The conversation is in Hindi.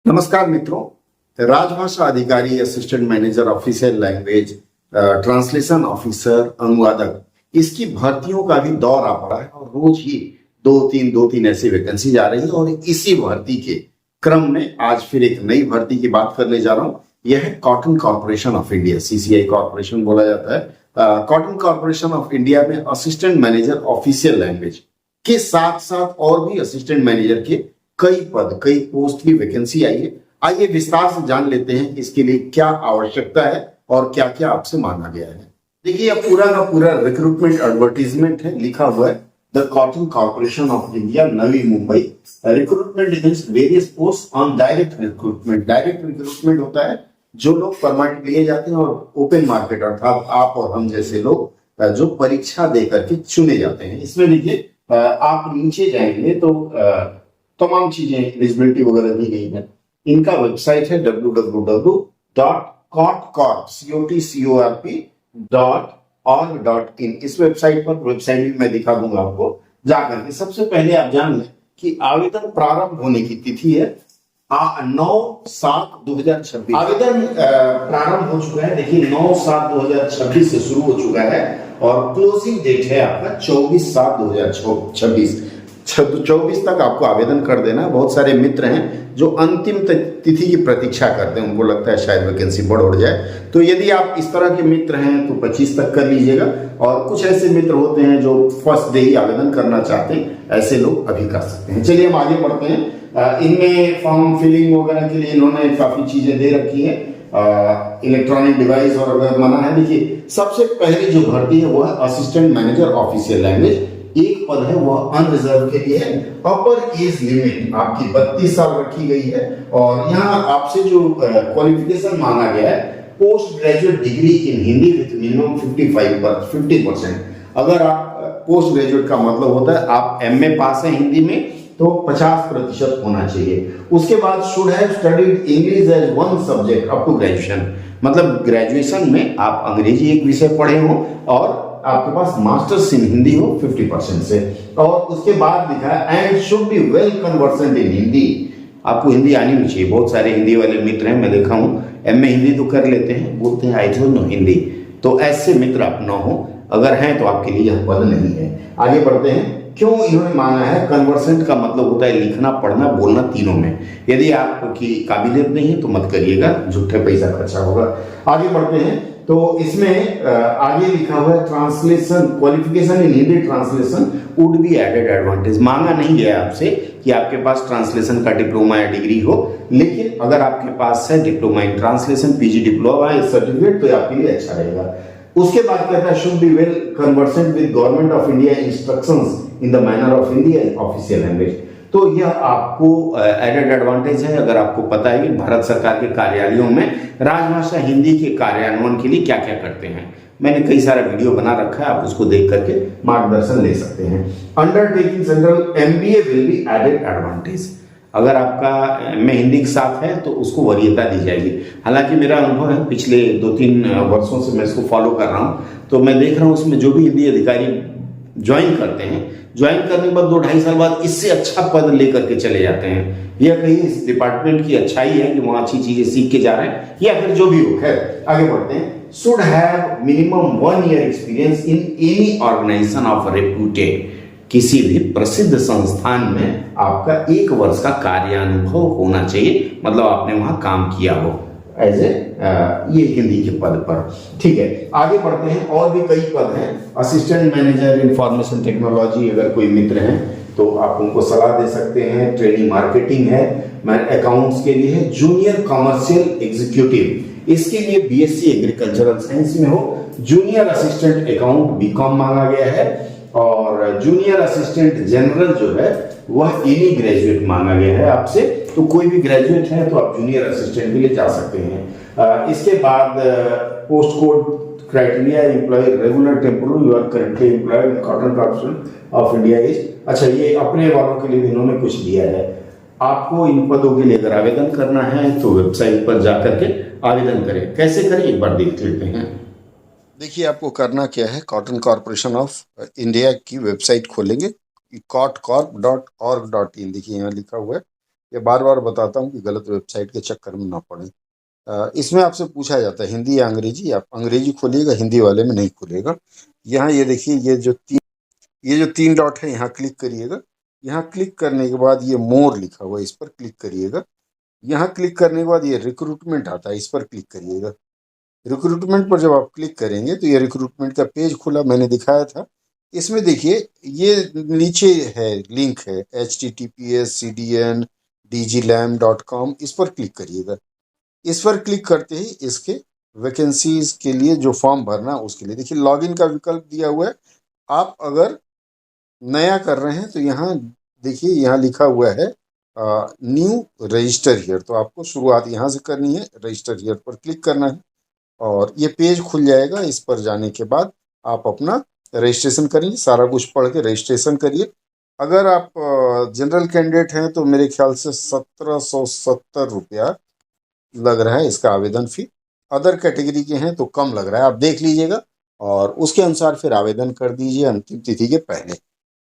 नमस्कार मित्रों। राजभाषा अधिकारी, assistant manager, officer language, translation officer, अनुवादक, इसकी भर्तियों का भी दौर आ पड़ा है और रोज ही दो तीन ऐसी वैकेंसी आ रही है। और इसी भर्ती के क्रम में आज फिर एक नई भर्ती की बात करने जा रहा हूं। यह है cotton corporation of India, CCI corporation बोला जाता है। कॉटन कॉर्पोरेशन ऑफ इंडिया में असिस्टेंट मैनेजर ऑफिशियल लैंग्वेज के साथ साथ और भी असिस्टेंट मैनेजर के कई पद, कई पोस्ट की वैकेंसी आई है। आइए विस्तार से जान लेते हैं इसके लिए क्या आवश्यकता है और क्या क्या आपसे मांगा गया है। देखिए, यह पूरा का पूरा रिक्रूटमेंट एडवर्टीजमेंट है। लिखा हुआ है the cotton corporation of India, Navi Mumbai, recruitment against various post on direct recruitment. Direct recruitment होता है जो लोग परमानेंट लिए जाते हैं, और ओपन मार्केट अर्थात आप और हम जैसे लोग जो परीक्षा दे करके चुने जाते हैं। इसमें देखिए, आप नीचे जाएंगे तो तमाम चीजें एलिजिबिलिटी वगैरह दी गई है। इनका वेबसाइट है www.cotcorp.org.in। इस वेबसाइट पर, वेबसाइट भी मैं दिखा दूंगा आपको जाकर के। सबसे पहले आप जान लें कि आवेदन प्रारंभ होने की तिथि है 9/7/2026। आवेदन प्रारंभ हो चुका है। देखिए, 9/7/2026 से शुरू हो चुका है और क्लोजिंग डेट है आपका 24/7/2026। 24 तक आपको आवेदन कर देना है। बहुत सारे मित्र हैं जो अंतिम तिथि की प्रतीक्षा करते हैं, उनको लगता है शायद वैकेंसी बढ़ जाए। तो यदि आप इस तरह के मित्र हैं तो 25 तक कर लीजिएगा। और कुछ ऐसे मित्र होते हैं जो फर्स्ट डे ही आवेदन करना चाहते हैं, ऐसे लोग अभी कर सकते हैं। चलिए हम आगे बढ़ते हैं। इनमें फॉर्म फिलिंग वगैरह के लिए इन्होंने काफी चीजें दे रखी है। इलेक्ट्रॉनिक डिवाइस और अगर मना है। देखिए, सबसे पहली जो भर्ती है वो है असिस्टेंट मैनेजर ऑफिशियल लैंग्वेज। एक पद है वह अनरिजर्व के लिए है। अपर एज लिमिट आपकी 32 साल रखी गई है। और यहाँ आपसे जो क्वालिफिकेशन मांगा गया है, post graduate degree in Hindi with minimum 50%। अगर आप पोस्ट ग्रेजुएट का मतलब होता है आप एमए पास है हिंदी में, तो 50% होना चाहिए। उसके बाद should have studied English as one subject up to graduation. मतलब ग्रेजुएशन में आप अंग्रेजी एक विषय पढ़े हो और आपके पास मास्टर्स इन हिंदी हो 50% से। और उसके बाद लिखा है and should be well conversant in Hindi. आपको हिंदी आनी भी चाहिए। बहुत सारे हिंदी वाले मित्र हैं, मैं देखा हूं एमए हिंदी तो कर लेते हैं, बोलते हैं आई डोंट नो हिंदी। तो ऐसे मित्र आप न हो। अगर हैं तो आपके लिए यह पद नहीं है। आगे बढ़ते हैं। क्यों इन्होंने मांगा है? कन्वर्सेंट का मतलब होता है लिखना, पढ़ना, बोलना तीनों में। यदि आपकी काबिलियत नहीं है तो मत करिएगा, झूठे पैसा खर्चा होगा। आगे बढ़ते हैं। तो इसमें आगे लिखा हुआ है translation qualification in Hindi translation would be added advantage. मांगा नहीं गया आपसे कि आपके पास ट्रांसलेशन का डिप्लोमा या डिग्री हो, लेकिन अगर आपके पास है diploma in translation, PG diploma या सर्टिफिकेट, तो आपके लिए अच्छा रहेगा। उसके बाद कहता है should be well conversant with government of India instructions in the manner of Hindi as official language. तो यह आपको एडेड एडवांटेज है अगर आपको पता है कि भारत सरकार के कार्यालयों में राजभाषा हिंदी के कार्यान्वयन के लिए क्या क्या करते हैं। मैंने कई सारा वीडियो बना रखा है, आप उसको देख करके मार्गदर्शन ले सकते हैं। Undertaking central MBA will be added advantage. अगर आपका एमए हिंदी के साथ है तो उसको वरीयता दी जाएगी। हालांकि मेरा अनुभव है, पिछले 2-3 वर्षों से मैं इसको फॉलो कर रहा हूँ, तो मैं देख रहा हूँ उसमें जो भी हिंदी अधिकारी ज्वाइन करते हैं, ज्वाइन करने के बाद 2-2.5 साल बाद इससे अच्छा पद लेकर के चले जाते हैं। यह कहीं इस डिपार्टमेंट की अच्छाई है कि वहां अच्छी चीजें सीख के जा रहे हैं, या फिर जो भी हो। खैर आगे बढ़ते हैं। Should have minimum 1 year experience in any organisation of reputed. किसी भी प्रसिद्ध संस्थान में आपका 1 वर्ष का कार्यानुभव होना चाहिए, मतलब आपने वहां काम किया हो एज ए ये हिंदी के पद पर। ठीक है, आगे बढ़ते हैं। और भी कई पद हैं। असिस्टेंट मैनेजर इंफॉर्मेशन टेक्नोलॉजी, अगर कोई मित्र हैं तो आप उनको सलाह दे सकते हैं। ट्रेनिंग मार्केटिंग है, अकाउंट्स के लिए है। जूनियर कमर्शियल एग्जीक्यूटिव, इसके लिए बीएससी एग्रीकल्चरल साइंस में हो। जूनियर असिस्टेंट अकाउंट बीकॉम मांगा गया है। और जूनियर असिस्टेंट जनरल जो है वह एनी ग्रेजुएट मांगा गया है आपसे। तो कोई भी ग्रेजुएट है तो आप जूनियर असिस्टेंट के लिए जा सकते हैं। इसके बाद post code criteria, employ regular temporary, you are currently employed in cotton corporation of India is. अच्छा, ये अपने वालों के लिए इन्होंने कुछ दिया है। आपको इन पदों के लिए अगर आवेदन करना है तो वेबसाइट पर जाकर के आवेदन करें। कैसे करें एक बार देख लेते हैं। देखिए, आपको करना क्या है, कॉटन कॉर्पोरेशन ऑफ इंडिया की वेबसाइट खोलेंगे, cotcorp.org.in। देखिए यहाँ लिखा हुआ है, ये बार बार बताता हूँ कि गलत वेबसाइट के चक्कर में ना पड़े। इसमें आपसे पूछा जाता है हिंदी या अंग्रेजी, आप अंग्रेजी खोलिएगा, हिंदी वाले में नहीं खुलेगा। यहाँ ये देखिए, ये जो तीन डॉट है, यहाँ क्लिक करिएगा। यहाँ क्लिक करने के बाद ये मोर लिखा हुआ है, इस पर क्लिक करिएगा। यहाँ क्लिक करने के बाद ये रिक्रूटमेंट आता है, इस पर क्लिक करिएगा। रिक्रूटमेंट पर जब आप क्लिक करेंगे तो ये रिक्रूटमेंट का पेज खुला, मैंने दिखाया था। इसमें देखिए, ये नीचे है, लिंक है https://cdn/dglam.com, इस पर क्लिक करिएगा। इस पर क्लिक करते ही इसके वैकेंसीज के लिए जो फॉर्म भरना है उसके लिए देखिए लॉगिन का विकल्प दिया हुआ है। आप अगर नया कर रहे हैं तो यहाँ देखिए, यहाँ लिखा हुआ है न्यू रजिस्टर हियर, तो आपको शुरुआत यहाँ से करनी है, रजिस्टर हियर पर क्लिक करना है और ये पेज खुल जाएगा। इस पर जाने के बाद आप अपना रजिस्ट्रेशन करिए, सारा कुछ पढ़ के रजिस्ट्रेशन करिए। अगर आप जनरल कैंडिडेट हैं तो मेरे ख्याल से 1770 रुपया लग रहा है इसका आवेदन फी। अदर कैटेगरी के हैं तो कम लग रहा है, आप देख लीजिएगा और उसके अनुसार फिर आवेदन कर दीजिए अंतिम तिथि के पहले।